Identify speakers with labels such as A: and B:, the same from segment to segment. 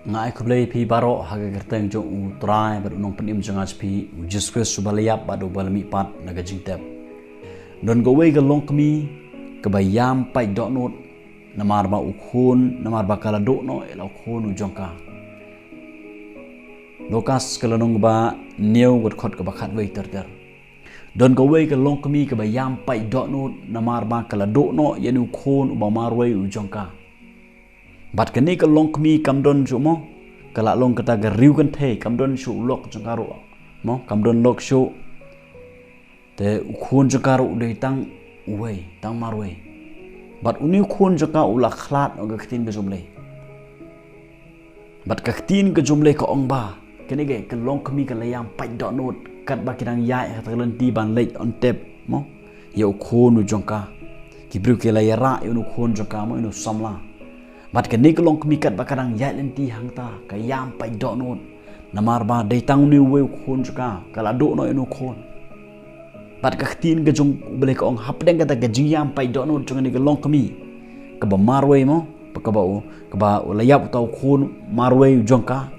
A: ngai kublai pi baro haga gerteng jong utrai ber unong penim jangas pi Jisu subalayap badu balmi pat naga jingtep don go we galong kami kebayam pai donut namar ba ukhun namar ba kala do no ela ukhun ujongka lokas kalanong ba new got khot ka bakhat we ter don go we galong kami kebayam pai donut namar ba kala do no yen ukhun ba marwe ujongka bat kini ke long kami kamdon su mo kala long kata ga riu kan the kamdon su lok jangkaro mo kamdon lok su te khun jangkaro dei tang uwei tang marwei bat uni khun jaka ula khlat og ktin ke jumle bat ka ktin ke jumle ko ong ba kini ge ke long kami ka layam pai donut kat ba kidang yai ka lenti ban leit on tep mo yo khun u jangka kibru ke layara yo khun jaka mo inu samla bat ke nikolong kemikat bakarang yai lenti hangta kayam pai donut namar ba dei tang ni we khun juka kala do no enu khon bat ka tin ke jong bele ko ong hapdeng kata ke jingiam pai donut jong ni kelong kemi ke ba marwe mo ka ba layap tau khon marwe jongka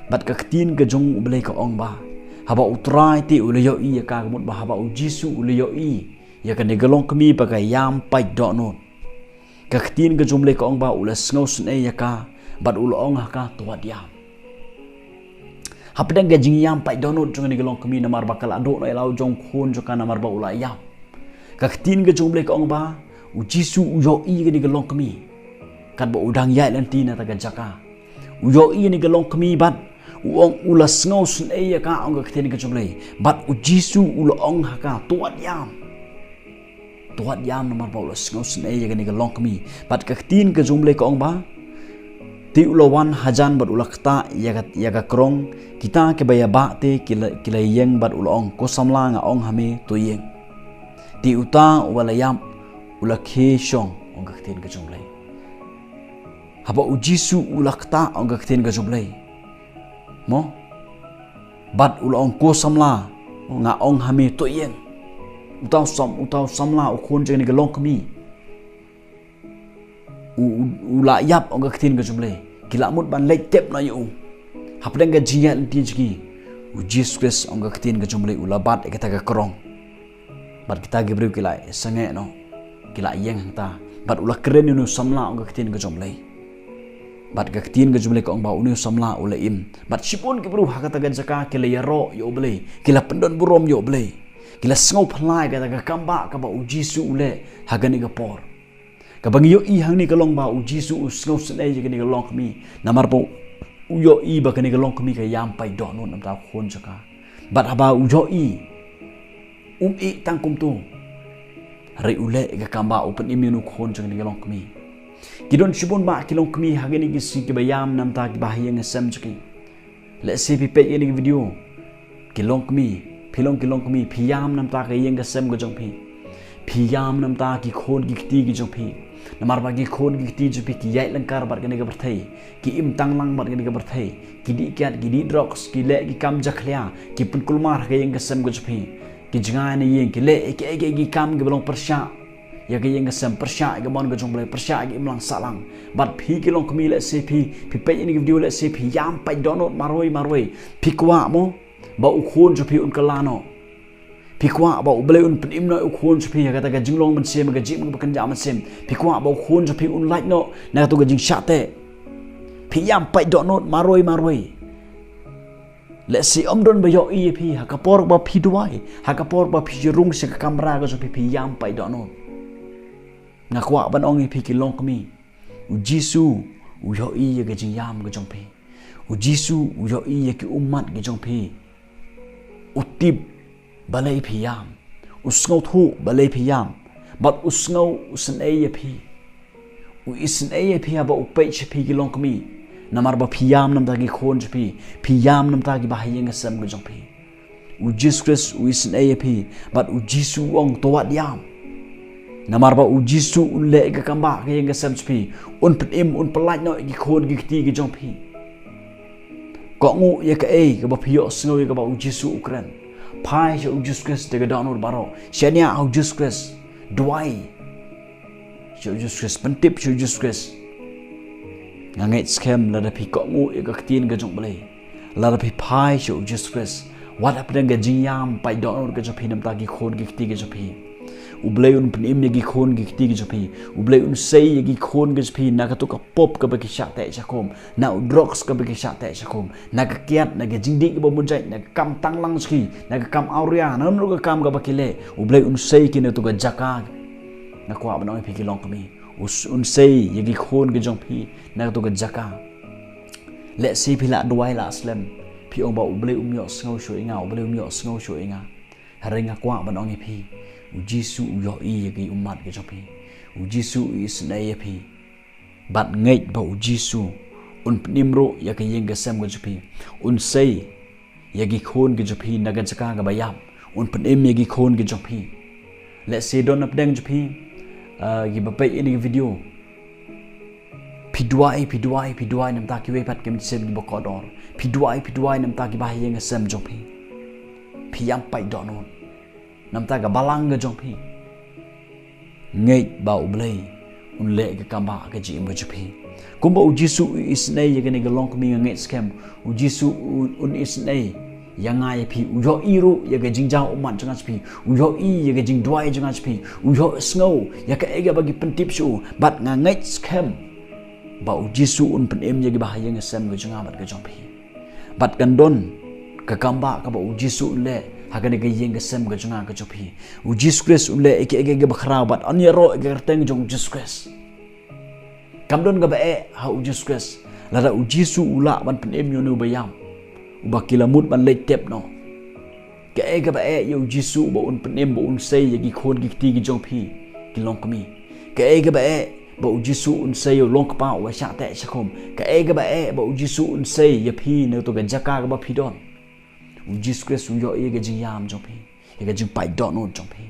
A: bat ka tin ke jong bele ko ong ba haba utrai ti uleyo i ka mut ba haba Jisu uleyo i ya ka ni kelong kemi ba kayam pai donut kaktin ke jumle ko ong ba iohsngew sne ya ka bat ong ka tuat yam hapdeng ke jingiam pai donut jong ni gelong kami namar bakal ado no elau jong khun joka namar ba ula yam kaktin ke jumle ko ong ba Jisu U ke ni gelong kami kat ba udang yai lenti na ta jaka iohi ni gelong kami bat ong iohsngew sne ya ka ong kaktin ke jumle bat Jisu ong ka tuat yam tuat yam namar ba iohsngew sne ya gani galong kami bat ka tin ke jumle ko ong ba ti ulawan hajan bat ulakta ya ka krong kita ke baya ba te kila yeng bat ulong ko samla nga ong hame to yeng ti uta walayam ulakhe shong ong ka tin ke jumle haba Jisu ulakta ong ka tin ke jumle mo bat ulong ko samla nga ong hame to yeng utau samla ukhun jeng ni galong kami ula yap ong kaktin ke jumle kila mut ban leit tep na yu hapdeng ga jia lenti jki Jisu ong kaktin ke jumle ula bat kita ka krong bat kita gebru kila sange no kila yeng ta bat ula keren nu samla ong kaktin ke jumle bat kaktin ke jumle ko ong ba unu samla ula im bat sipun gebru hakata ga jaka kila yaro yo ble kila pendon burom yo ble kila sngau phlai ka ka kamba ka ba Jisu ule hagani ka por ka bang yo i hang ni ka long ba Jisu sngau sne je ni ka long kami namar po yo i ba ka ni ka long kami ka yam pai do no nam ta khon jaka bat haba yo i i tang kum tu re ule ka kamba open iminu khon jaka ni ka long kami kidon sibon ba ki long kami hagani ki si ki ba yam nam ta ki ba hiang sam jaki let's see pi pe ni video ki long kami pilong kilong kami piyam nam ta ka yeng ka sem go jong pi piyam nam ta ki khon ki ti ki jong pi namar ba ki khon ki ti jong pi ki yai langkar bar ka ne ka berthai ki im tang lang bar ka ne ka berthai ki di kyat ki di drugs ki le ki kam jakhlia ki pun kulmar ka yeng ka sem go jong pi ki jinga ne yeng ki le ki kam ki belong persha ya ka yeng ka sem persha ka mon go jong ble persha ki imlang salang bat pi kilong kami le se pi pe ni video le se pi yam pai donot maroi pi kwa mo ba ukhun ju pi un kalano pi kwa ba uble un penim no ukhun ju pi kata ga jinglong man sem ga jim ba kan jam sem pi kwa ba ukhun ju pi un light no na to ga jing shate pi yam pai do not maroi let's see don ba yo i pi ha ka por ba pi duai ha ka por ba pi rung se ka kamera ga ju pi yam pai do not na kwa ban ong pi ki long kami Jisu yo i ga jing yam ga jong pi Jisu yo i ki umat ga jong pi utip balai piyam iohsngew thu balai piyam bat iohsngew usne ye pi isne ye pi ba upai che pi ki long kami namar ba piyam nam ta ki khon che pi piyam nam ta ki ba hayeng sam go jong pi Jisu isne ye pi bat Jisu ong towat yam namar ba Jisu le ga kamba ka yeng sam che pi un pim un pelaj no ki khon ki ti ki jong pi ko ngu ye ka ka ba pio snow ye ka ba Jisu ukran pai je Jisu de ga donor baro shania Jisu duai je Jisu pentip je Jisu ngangai scam la da pi ko ngu e ka tin ga jong ble la da pi pai shu Jesus Christ what happened ga jingiam pai don ga jo pi nam ta gi khon gi ti ga jo pi ublei un pin im gi khon gi ti ga jo pi ublei un sei gi khon ga jo pi na ka tu ka pop ka ba ki sha te cha kom na drugs ka ba ki sha te cha kom na ka kiat na ga jingdi ga ba mun jai na kam tang lang ski na ka kam auria na nu ga kam ga ba ki le ublei un sei ki na tu ga jaka na kwa ba no pi ki long ka mi un sei yagi khon ge jong phi na to ga jaka le si phi la duai la slam phi ong ba uble umyo sngo sho inga uble umyo sngo sho inga haringa kwa ban ong phi u Jisu yo i yagi umat ge jong phi u Jisu is na ye phi bat ngai ba u Jisu un nimro ya ka yeng ge sam ge jong phi un sei yagi khon ge jong phi na ga jaka ga ba yam un pnim yagi khon ge jong phi le si don up deng jong phi gi bapai ini video piduai nam ta ki we pat kem sem gi bokodor piduai nam ta ki ba yeng sem jong phi yam pai do non nam ta ga balang ga jong phi ngei ba ublei un le ga kamba ga ji mo jong phi kumba u Jisu is nei ye ga ne ga long mi ngei scam u Jisu un is nei yang ai phi u yo iru ya ga jingjang uman jang phi u yo I ya ga jing dwai jang phi u yo snow ya ka ega bagi pentip shu bat nga ngai scam ba u Jisu un pen em ya ga bahaya nga sem ga jang bat ga jong phi bat kan don ka kamba ka ba u Jisu le ha ga ne ga yeng ga sem ga jang ga jong phi u Jesus Christ un le eke ega ga bakhra bat an ya ro ga teng jong Jesus Christ kam don ga ba e ha u Jesus Christ la da u Jisu ula ban pen em yo nu ba yam bakila mut ban leit tep no ke e ga ba e yo Jisu ba un penem ba un sei gi khon gi ti gi jong phi ki long kami ke e ga ba e ba u Jisu un sei yo long pa wa sha te sha khom ke e ga ba e ba u Jisu un sei ya phi ne to ga jaka ga ba phi don u Jesus Christ u yo e ga jingiam jong phi e ga jing pai don no jong phi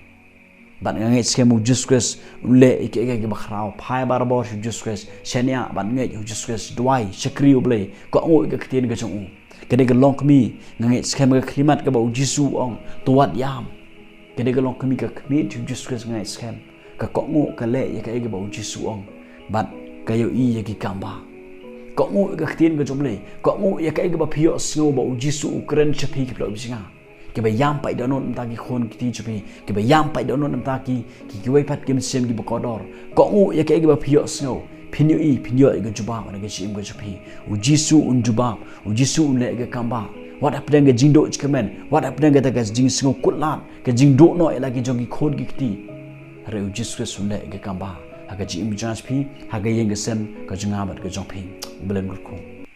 A: ban ngai schem u Jesus Christ un le e ke ga ba khrao phai bar bo Jesus Christ shania ban ngai u Jesus Christ duai shakri u ble ko ngoi ga ktin ga jong u kene ga long kami ngai schem ga klimat ga ba Jisu ong tuat yam kene ga long kami ka kmi tu Jesus Christ ngai schem ka ko ngo ka le ya ka ga ba Jisu ong bat ka yo I ya ki kamba ko ngo ga ktin ga jomle ko ngo ya ka ga ba phio snow ba Jisu ukren chapi ki plo bisinga ke ba yam pai da non ta ki khon ki ti chapi ke ba yam pai da non ta ki wei pat kem sem ki ba kodor ko ngo ya ka ga ba phio snow pinyo ga juba na ga chim ga chapi u Jisu un juba u Jisu un le ga kamba what happened ga jingdo chkamen what happened ga ta ga jing singo kutlan ga jingdo no ela gi jongi khod gi ti re u Jisu Christ un le ga kamba ha ga chim ga chapi ha ga yeng ga sem ga jinga bat ga jong phi blen gut ko